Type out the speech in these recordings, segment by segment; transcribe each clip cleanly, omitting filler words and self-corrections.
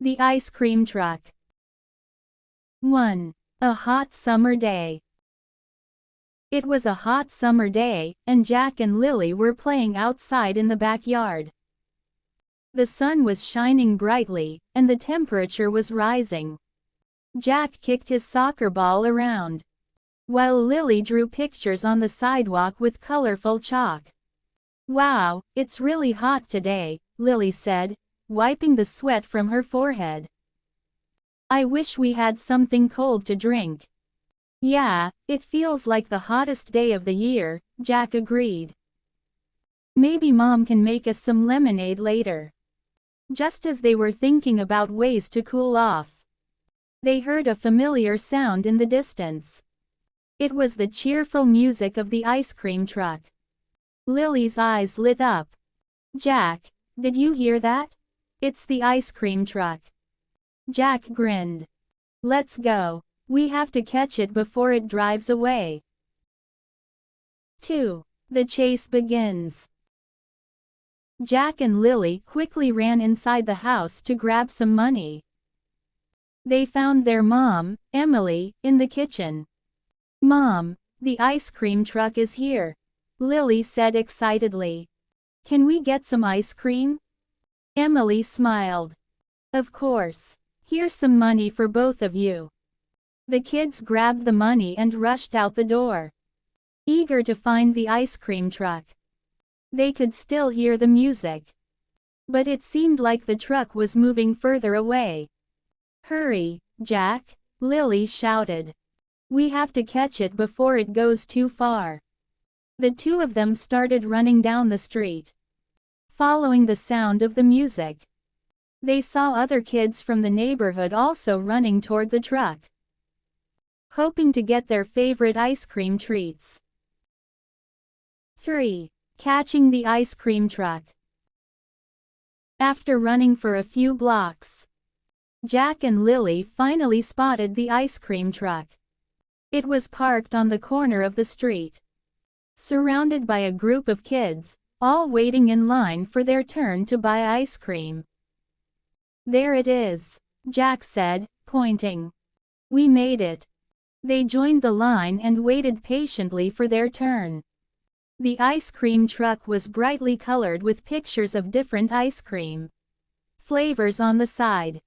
The ice cream truck. 1. A hot summer day. It was a hot summer day, and Jack and Lily were playing outside in the backyard. The sun was shining brightly, and the temperature was rising. Jack kicked his soccer ball around, while Lily drew pictures on the sidewalk with colorful chalk. "Wow, it's really hot today," Lily said, wiping the sweat from her forehead. "I wish we had something cold to drink." "Yeah, it feels like the hottest day of the year," Jack agreed. "Maybe Mom can make us some lemonade later." Just as they were thinking about ways to cool off, they heard a familiar sound in the distance. It was the cheerful music of the ice cream truck. Lily's eyes lit up. "Jack, did you hear that? It's the ice cream truck." Jack grinned. "Let's go. We have to catch it before it drives away." 2. The chase begins. Jack and Lily quickly ran inside the house to grab some money. They found their mom, Emily, in the kitchen. "Mom, the ice cream truck is here," Lily said excitedly. "Can we get some ice cream?" Emily smiled. "Of course. Here's some money for both of you." The kids grabbed the money and rushed out the door, eager to find the ice cream truck. They could still hear the music, but it seemed like the truck was moving further away. "Hurry, Jack," Lily shouted. "We have to catch it before it goes too far." The two of them started running down the street, following the sound of the music. They saw other kids from the neighborhood also running toward the truck, hoping to get their favorite ice cream treats. 3. Catching the ice cream truck. After running for a few blocks, Jack and Lily finally spotted the ice cream truck. It was parked on the corner of the street, surrounded by a group of kids, all waiting in line for their turn to buy ice cream. "There it is," Jack said, pointing. "We made it." They joined the line and waited patiently for their turn. The ice cream truck was brightly colored with pictures of different ice cream flavors on the side.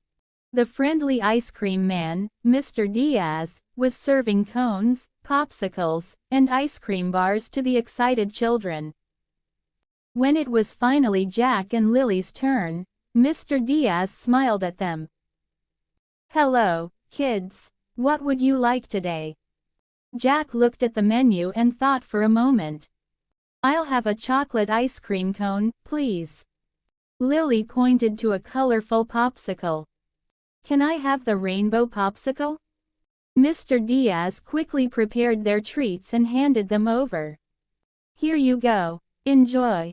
The friendly ice cream man, Mr. Diaz, was serving cones, popsicles, and ice cream bars to the excited children. When it was finally Jack and Lily's turn, Mr. Diaz smiled at them. "Hello, kids. What would you like today?" Jack looked at the menu and thought for a moment. "I'll have a chocolate ice cream cone, please." Lily pointed to a colorful popsicle. "Can I have the rainbow popsicle?" Mr. Diaz quickly prepared their treats and handed them over. "Here you go. Enjoy."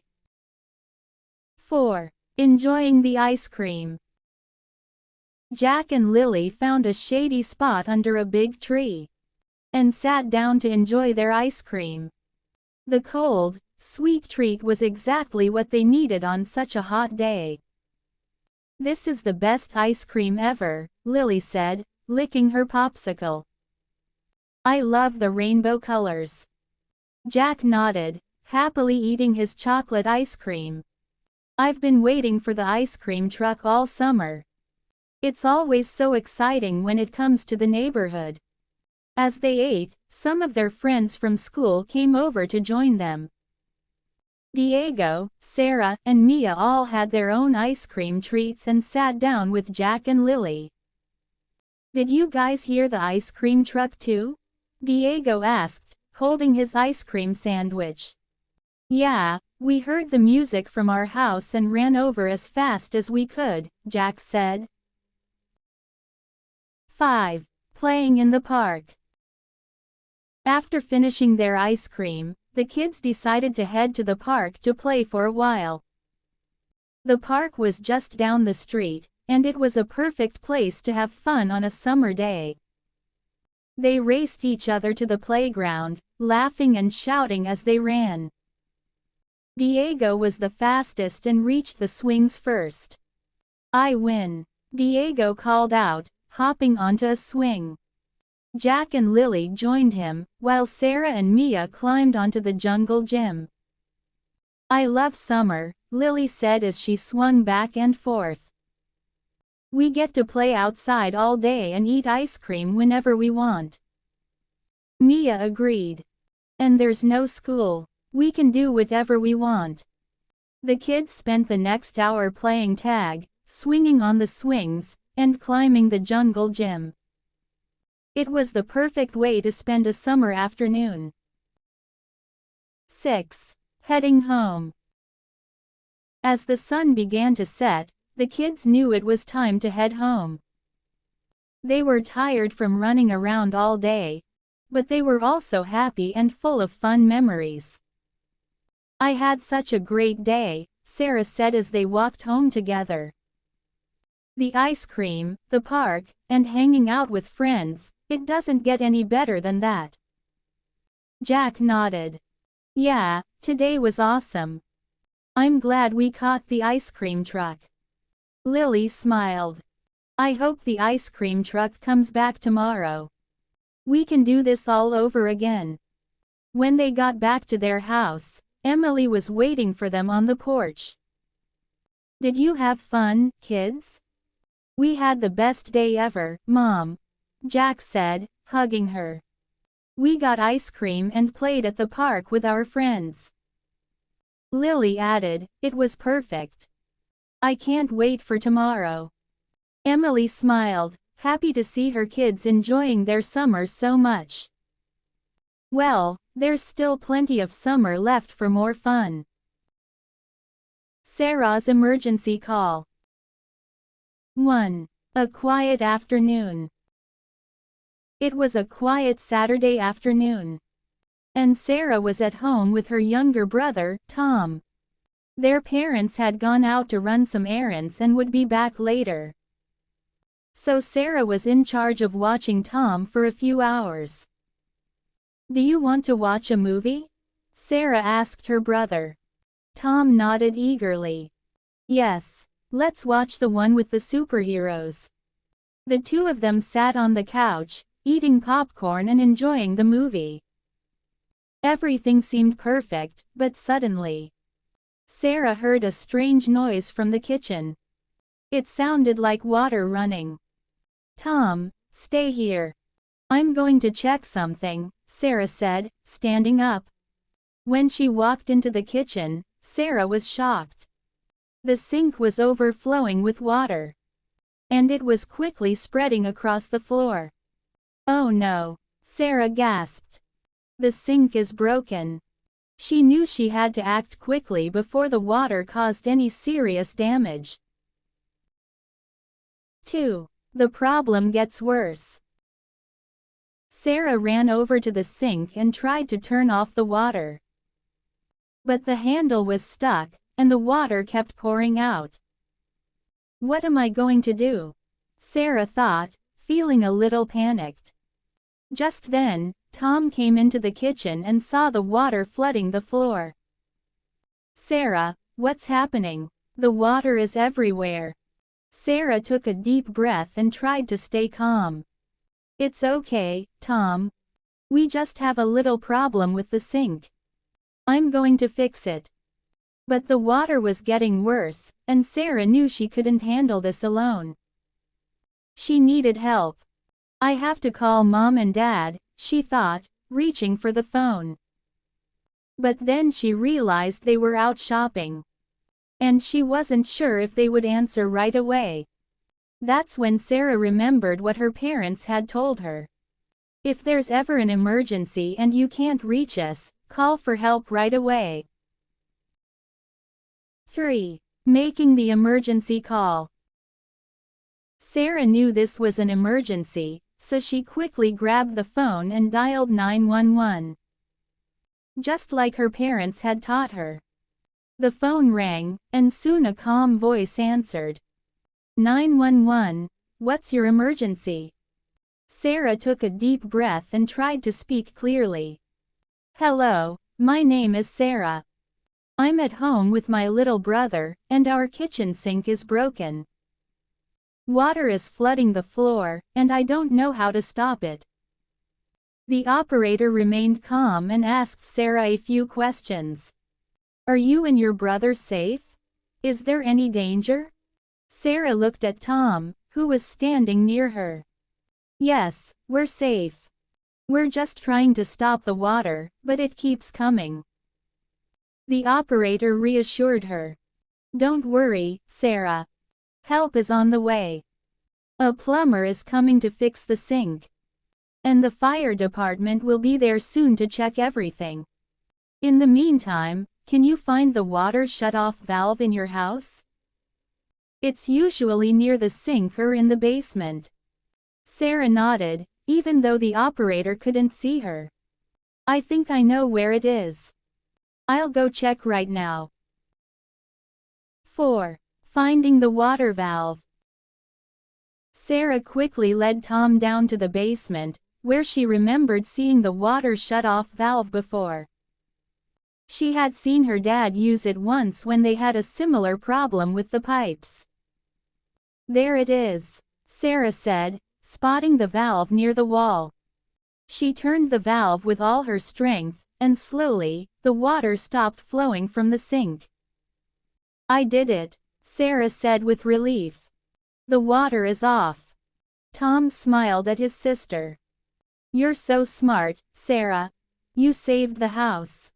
4. Enjoying the ice cream. Jack and Lily found a shady spot under a big tree and sat down to enjoy their ice cream. The cold, sweet treat was exactly what they needed on such a hot day. "This is the best ice cream ever," Lily said, licking her popsicle. "I love the rainbow colors." Jack nodded, happily eating his chocolate ice cream. "I've been waiting for the ice cream truck all summer. It's always so exciting when it comes to the neighborhood." As they ate, some of their friends from school came over to join them. Diego, Sarah, and Mia all had their own ice cream treats and sat down with Jack and Lily. "Did you guys hear the ice cream truck too?" Diego asked, holding his ice cream sandwich. "Yeah, we heard the music from our house and ran over as fast as we could," Jack said. 5. Playing in the park. After finishing their ice cream, the kids decided to head to the park to play for a while. The park was just down the street, and it was a perfect place to have fun on a summer day. They raced each other to the playground, laughing and shouting as they ran. Diego was the fastest and reached the swings first. "I win." Diego called out, hopping onto a swing. Jack and Lily joined him, while Sarah and Mia climbed onto the jungle gym. "I love summer," Lily said as she swung back and forth. "We get to play outside all day and eat ice cream whenever we want." Mia agreed. "And there's no school. We can do whatever we want." The kids spent the next hour playing tag, swinging on the swings, and climbing the jungle gym. It was the perfect way to spend a summer afternoon. 6. Heading home. As the sun began to set, the kids knew it was time to head home. They were tired from running around all day, but they were also happy and full of fun memories. "I had such a great day," Sarah said as they walked home together. "The ice cream, the park, and hanging out with friends, it doesn't get any better than that." Jack nodded. "Yeah, today was awesome. I'm glad we caught the ice cream truck." Lily smiled. "I hope the ice cream truck comes back tomorrow. We can do this all over again." When they got back to their house, Emily was waiting for them on the porch. "Did you have fun, kids?" "We had the best day ever, Mom," Jack said, hugging her. "We got ice cream and played at the park with our friends." Lily added, "It was perfect. I can't wait for tomorrow." Emily smiled, happy to see her kids enjoying their summer so much. "Well, there's still plenty of summer left for more fun." Sarah's emergency call. 1. A quiet afternoon. It was a quiet Saturday afternoon. And Sarah was at home with her younger brother, Tom. Their parents had gone out to run some errands and would be back later. So Sarah was in charge of watching Tom for a few hours. "Do you want to watch a movie?" Sarah asked her brother. Tom nodded eagerly. "Yes, let's watch the one with the superheroes." The two of them sat on the couch, eating popcorn and enjoying the movie. Everything seemed perfect, but suddenly, Sarah heard a strange noise from the kitchen. It sounded like water running. "Tom, stay here. I'm going to check something," Sarah said, standing up. When she walked into the kitchen, Sarah was shocked. The sink was overflowing with water. And it was quickly spreading across the floor. "Oh no," Sarah gasped. "The sink is broken." She knew she had to act quickly before the water caused any serious damage. 2. The problem gets worse. Sarah ran over to the sink and tried to turn off the water. But the handle was stuck, and the water kept pouring out. "What am I going to do?" Sarah thought, feeling a little panicked. Just then, Tom came into the kitchen and saw the water flooding the floor. "Sarah, what's happening? The water is everywhere." Sarah took a deep breath and tried to stay calm. "It's okay, Tom. We just have a little problem with the sink. I'm going to fix it." But the water was getting worse, and Sarah knew she couldn't handle this alone. She needed help. "I have to call Mom and Dad," she thought, reaching for the phone. But then she realized they were out shopping. And she wasn't sure if they would answer right away. That's when Sarah remembered what her parents had told her. "If there's ever an emergency and you can't reach us, call for help right away." 3. Making the emergency call. Sarah knew this was an emergency, so she quickly grabbed the phone and dialed 911. Just like her parents had taught her. The phone rang, and soon a calm voice answered. 911, what's your emergency?" Sarah took a deep breath and tried to speak clearly. "Hello, my name is Sarah. I'm at home with my little brother, and our kitchen sink is broken." Water is flooding the floor, and I don't know how to stop it. The operator remained calm and asked Sarah a few questions. Are you and your brother safe? Is there any danger? Sarah looked at Tom, who was standing near her. Yes, we're safe. We're just trying to stop the water, but it keeps coming. The operator reassured her. Don't worry, Sarah. Help is on the way. A plumber is coming to fix the sink. And the fire department will be there soon to check everything. In the meantime, can you find the water shut-off valve in your house? It's usually near the sink or in the basement. Sarah nodded, even though the operator couldn't see her. I think I know where it is. I'll go check right now. 4. Finding the water valve. Sarah quickly led Tom down to the basement, where she remembered seeing the water shut-off valve before. She had seen her dad use it once when they had a similar problem with the pipes. There it is, Sarah said, spotting the valve near the wall. She turned the valve with all her strength, and slowly, the water stopped flowing from the sink. I did it, Sarah said with relief. The water is off. Tom smiled at his sister. You're so smart, Sarah. You saved the house.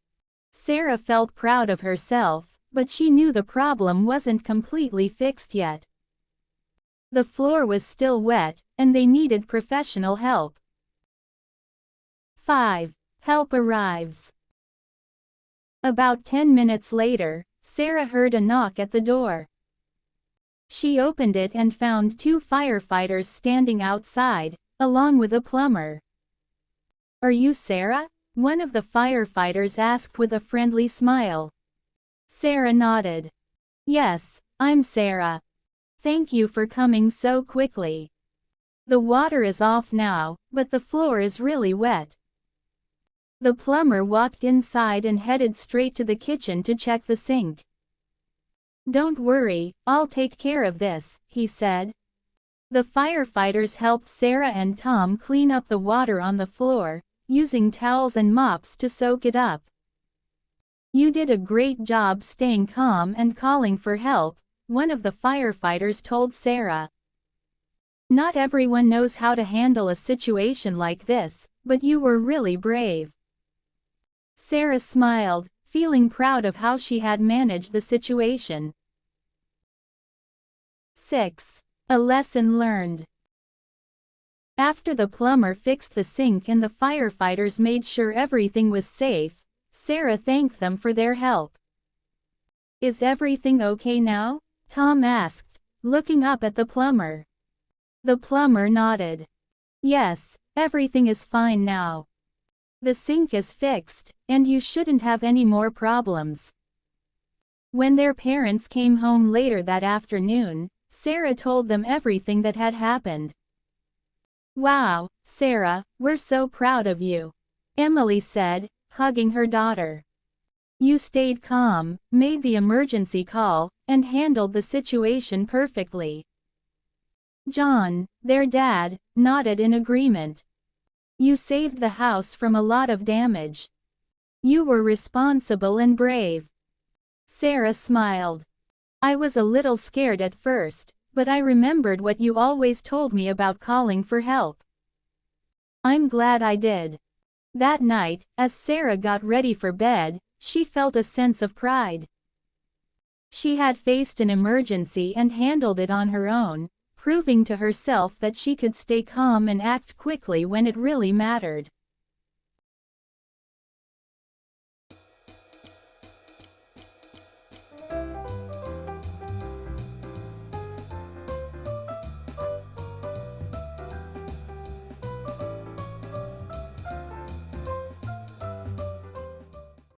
Sarah felt proud of herself, but she knew the problem wasn't completely fixed yet. The floor was still wet, and they needed professional help. 5. Help arrives. About 10 minutes later, Sarah heard a knock at the door. She opened it and found 2 firefighters standing outside, along with a plumber. Are you Sarah? One of the firefighters asked with a friendly smile. Sarah nodded. Yes, I'm Sarah. Thank you for coming so quickly. The water is off now, but the floor is really wet. The plumber walked inside and headed straight to the kitchen to check the sink. Don't worry, I'll take care of this, he said. The firefighters helped Sarah and Tom clean up the water on the floor, using towels and mops to soak it up. You did a great job staying calm and calling for help, one of the firefighters told Sarah. Not everyone knows how to handle a situation like this, but you were really brave. Sarah smiled, feeling proud of how she had managed the situation. 6. A lesson learned. After the plumber fixed the sink and the firefighters made sure everything was safe, Sarah thanked them for their help. Is everything okay now? Tom asked, looking up at the plumber. The plumber nodded. Yes, everything is fine now. The sink is fixed, and you shouldn't have any more problems. When their parents came home later that afternoon, Sarah told them everything that had happened. Wow, Sarah, we're so proud of you, Emily said, hugging her daughter. You stayed calm, made the emergency call, and handled the situation perfectly. John, their dad, nodded in agreement. You saved the house from a lot of damage. You were responsible and brave. Sarah smiled. I was a little scared at first, but I remembered what you always told me about calling for help. I'm glad I did. That night, as Sarah got ready for bed, she felt a sense of pride. She had faced an emergency and handled it on her own, proving to herself that she could stay calm and act quickly when it really mattered.